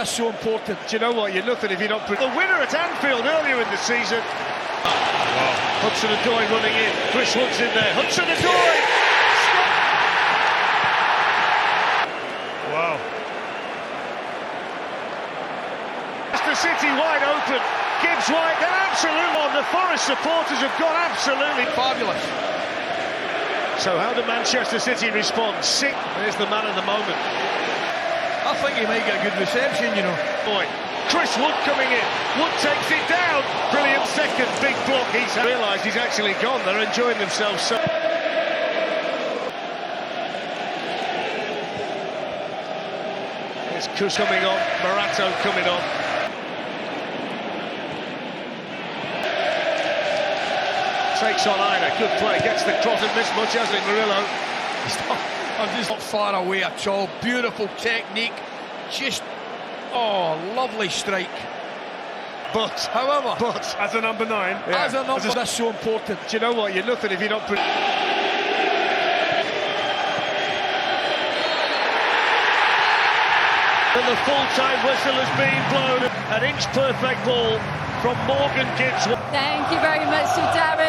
That's so important. Do you know what? You're nothing if you're not... The winner at Anfield earlier in the season. Hudson-Odoi running in. Chris Wood's in there. Hudson-Odoi! Wow. Leicester City wide open. Gibbs wide. They're absolutely on. The Forest supporters have gone absolutely Fabulous. So how do Manchester City respond? There's the man of the moment. I think he might get a good reception, you know. Boy, Chris Wood coming in. Wood takes it down. Brilliant second big block. He's realised he's actually gone. They're enjoying themselves so. There's Kus coming on. Morato coming on. Takes on Ina. Good play. Gets the cross and missed much, hasn't he, Murillo? I'm just not far away at all. Beautiful technique. Just, lovely strike. But as a number 9, as a number, that's so important. Do you know what? You're nothing if you're not. And the full-time whistle has been blown. An inch perfect ball from Morgan Gibbs. Thank you very much to Darren.